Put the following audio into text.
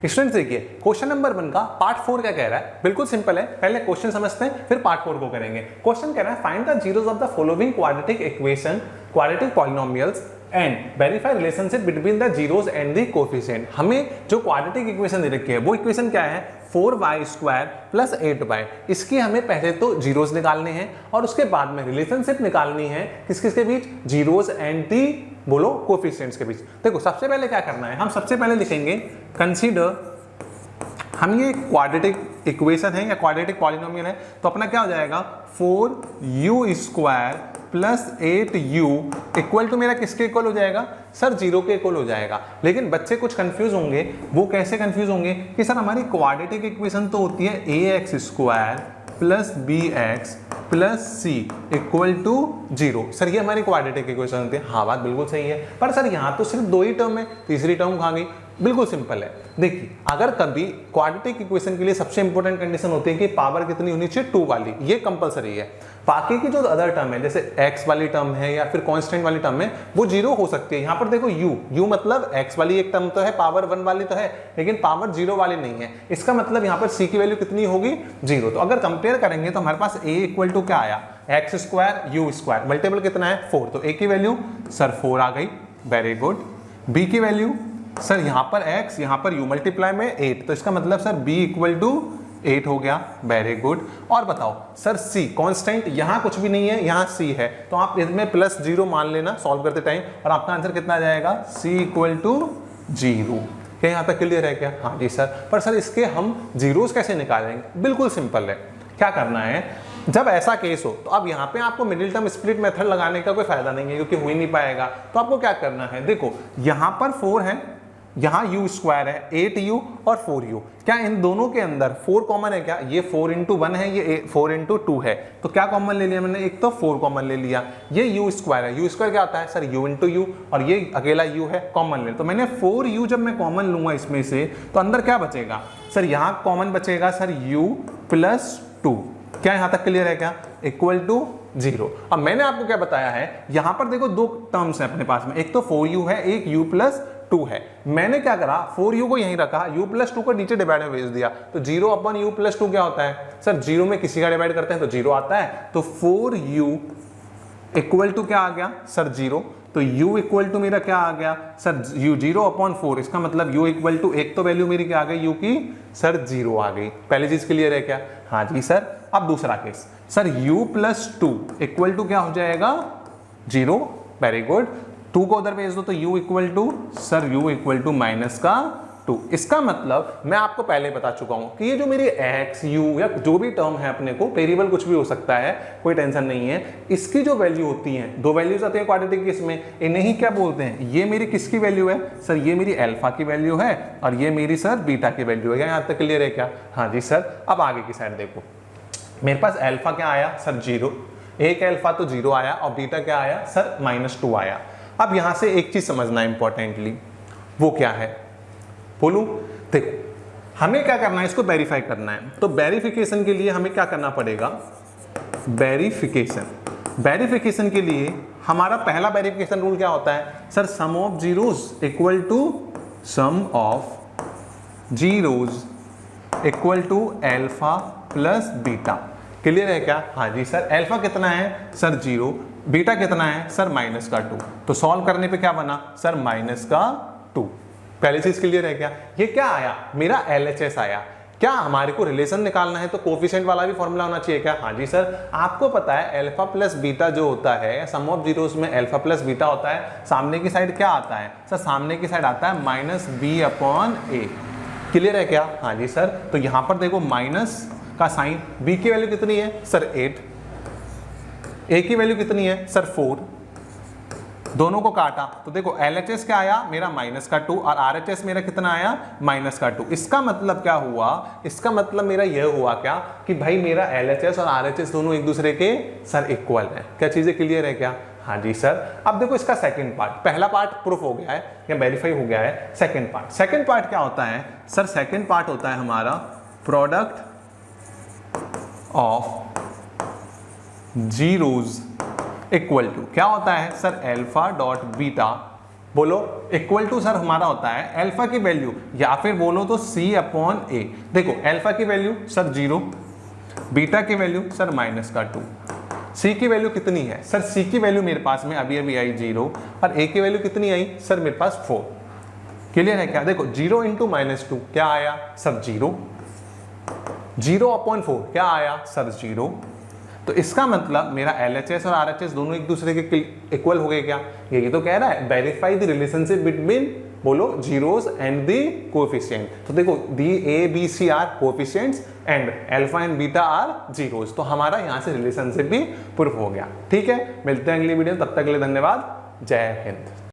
Students देखिए question number 1 का part 4 क्या कह रहा है। बिल्कुल सिंपल है, पहले क्वेश्चन समझते हैं फिर पार्ट 4 को करेंगे। क्वेश्चन कह रहा है find the zeros of the following quadratic equation quadratic polynomials and verify relationship between the zeros and the coefficient. हमें जो क्वाड्रेटिक इक्वेशन दे रखी है वो इक्वेशन क्या है 4y² प्लस 8y। इसकी हमें पहले तो जीरोस निकालने हैं और उसके बाद में रिलेशनशिप निकालनी है किस किस के बीच, जीरोस एंड दी बोलो कोफिशिएंट्स के बीच। देखो सबसे पहले क्या करना है, हम सबसे पहले लिखेंगे कंसीडर, हम ये क्वाड्रेटिक इक्वेशन है या क्वाड्रेटिक पॉलिनोमियल है तो अपना क्या हो जाएगा 4u² plus 8u equal to मेरा किसके इक्वल हो जाएगा सर, 0 के इक्वल हो जाएगा। लेकिन बच्चे कुछ कंफ्यूज होंगे, वो कैसे कंफ्यूज होंगे कि सर हमारी क्वाड्रेटिक इक्वेशन तो होती है ax² plus bx plus c equal to 0। Sir ये हमारी क्वाड्रेटिक इक्वेशन होती है। हाँ बात बिल्कुल सही है, पर सर यहाँ तो सिर्फ 2 ही टर्म है, तीसरी टर्म कहाँ गई। बिल्कुल सिंपल है, देखिए अगर कभी क्वाड्रेटिक इक्वेशन के लिए सबसे इंपॉर्टेंट कंडीशन होती है कि पावर कितनी होनी चाहिए 2 वाली, ये कंपलसरी है। बाकी की जो अदर टर्म है जैसे x वाली टर्म है या फिर कांस्टेंट वाली टर्म है वो 0 हो सकती है। यहाँ पर देखो u मतलब x वाली एक टर्म तो है, पावर 1 वाली तो है, लेकिन पावर 0 वाली नहीं है। इसका मतलब यहाँ पर c की वैल्यू कितनी होगी 0। तो अगर कंपेयर करेंगे तो हमारे पास a इक्वल टू क्या आया x² u² मल्टीपल कितना है 4, तो a की वैल्यू सर 4 आ गई, वेरी गुड। b की वैल्यू सर यहाँ पर x यहाँ पर u मल्टीप्लाई में 8, तो इसका मतलब सर b इक्वल टू 8 हो गया, वेरी गुड। और बताओ सर c कांस्टेंट, यहाँ कुछ भी नहीं है, यहाँ c है, तो आप इसमें प्लस 0 मान लेना सॉल्व करते टाइम और आपका आंसर कितना आ जाएगा c इक्वल टू 0। क्या यहाँ तक क्लियर है क्या? हाँ जी सर। पर सर इसके हम जीरोस कैसे निकालेंगे? बिल्कुल सिंपल है, क्या करना है जब ऐसा केस हो तो अब यहाँ पे आपको मिडिल टर्म स्प्लिट मेथड लगाने का कोई फायदा नहीं है क्योंकि हो ही नहीं पाएगा। तो आपको क्या करना है, देखो यहाँ पर 4 है, यहाँ u² है 8u और 4u, क्या इन दोनों के अंदर 4 कॉमन है क्या? ये 4 × 1 है, ये 4 × 2 है, तो क्या कॉमन ले लिया मैंने, एक तो 4 कॉमन ले लिया। ये u² है, u² क्या आता है सर u × u, और ये अकेला u है, कॉमन ले, तो मैंने 4u जब मैं कॉमन लूंगा इसमें से तो अंदर क्या बचेगा सर, यहाँ कॉमन बचेगा सर u प्लस 2। क्या यहाँ तक क्लियर है क्या? Equal to 0। अब मैंने आपको क्या बताया है, यहाँ पर देखो 2 टर्म्स है अपने पास में, एक तो 4u है, एक u प्लस 2 है। मैंने क्या करा 4u को यहीं रखा, u प्लस 2 को नीचे डिवाइड में भेज दिया, तो 0 अपन u प्लस 2 क्या होता है सर, 0 में किसी का डिवाइड करते हैं तो 0 आता है, तो 4u इक्वल टू क्या आ गया सर 0। तो u इक्वल टू मेरा क्या आ गया सर u 0/4, इसका मतलब u इक्वल टू, एक तो वैल्यू मेरी क्या आ गई u की सर 0 आ गई। पहली चीज क्लियर है क्या? हाँ जी सर। अब दूसरा case sir u plus 2 equal to क्या हो जाएगा 0, वेरी गुड। 2 को उधर भेज दो तो u equal to sir u equal to -2। इसका मतलब मैं आपको पहले बता चुका हूं कि ये जो मेरी x u या जो भी टर्म है अपने को, वेरिएबल कुछ भी हो सकता है, कोई टेंशन नहीं है, इसकी जो वैल्यू होती है, 2 वैल्यूज आती है क्वाड्रेटिक केस में, इन्हें ही क्या बोलते हैं, ये मेरी किसकी वैल्यू है सर, ये मेरी अल्फा की वैल्यू है और ये मेरी सर बीटा की वैल्यू है। यहाँ तक क्लियर है क्या? हाँ जी सर। अब आगे की साइड देखो, मेरे पास अल्फा क्या आया सर 0, एक अल्फा तो 0 आया, और बीटा क्या आया सर -2 आया। अब यहां से एक चीज समझना इंपॉर्टेंटली, वो क्या है बोलूं, देखो हमें क्या करना है, इसको वेरीफाई करना है। तो वेरिफिकेशन के लिए हमें क्या करना पड़ेगा, वेरिफिकेशन के लिए हमारा पहला वेरिफिकेशन रूल क्या होता है sir, sum of zeros equal to sum of zeros equal to alpha plus beta. Clear है क्या? हाँ जी सर। अल्फा कितना है सर 0, बीटा कितना है सर -2, तो सॉल्व करने पे क्या बना सर -2। पहली चीज क्लियर है क्या? ये क्या आया मेरा LHS आया। क्या हमारे को रिलेशन निकालना है तो कोफिशिएंट वाला भी फॉर्मूला होना चाहिए क्या? हाँ जी सर। आपको पता है अल्फा प्लस बीटा जो होता है, सम ऑफ जीरोस में अल्फा प्लस बीटा होता है, सामने की साइड क्या आता है सर, सामने की साइड आता है -b/a। क्लियर है क्या? हाँ जी सर। तो यहां पर देखो माइनस का साइन, b की वैल्यू कितनी है सर 8, a की वैल्यू कितनी है सर 4, दोनों को काटा तो देखो LHS क्या आया मेरा -2 और RHS मेरा कितना आया -2। इसका मतलब क्या हुआ, इसका मतलब मेरा यह हुआ क्या कि भाई मेरा LHS और RHS दोनों एक दूसरे के सर इक्वल है। क्या चीजें क्लियर है क्या? हाँ जी सर। अब देखो इसका सेकंड पार्ट, पहला पार्ट प्रूफ हो गया है या वेरीफाई हो गया है, सेकंड पार्ट क्या होता है सर, सेकंड पार्ट होता है हमारा product of zeros equal to क्या होता है सर, अल्फा डॉट बीटा बोलो इक्वल टू सर हमारा होता है अल्फा की वैल्यू या फिर बोलो तो c अपॉन a। देखो अल्फा की वैल्यू सर 0, बीटा की वैल्यू सर -2, c की वैल्यू कितनी है सर, c की वैल्यू मेरे पास में अभी अभी आई 0 और a की वैल्यू कितनी आई सर मेरे पास 4। क्लियर है क्या? देखो 0 इंटू -2 क्या आया सर 0, 0 अपॉन 4 क्या आया सर 0। तो इसका मतलब मेरा LHS और RHS दोनों एक दूसरे के इक्वल हो गए क्या? ये तो कह रहा है वेरीफाई द रिलेशनशिप बिटवीन बोलो जीरोस एंड द कोएफिशिएंट। तो देखो the A B C are coefficients and alpha and beta are zeros, तो हमारा यहाँ से रिलेशनशिप भी प्रूफ हो गया। ठीक है, मिलते हैं अगली वीडियो, तब तक के लिए धन्यवाद, जय हिंद।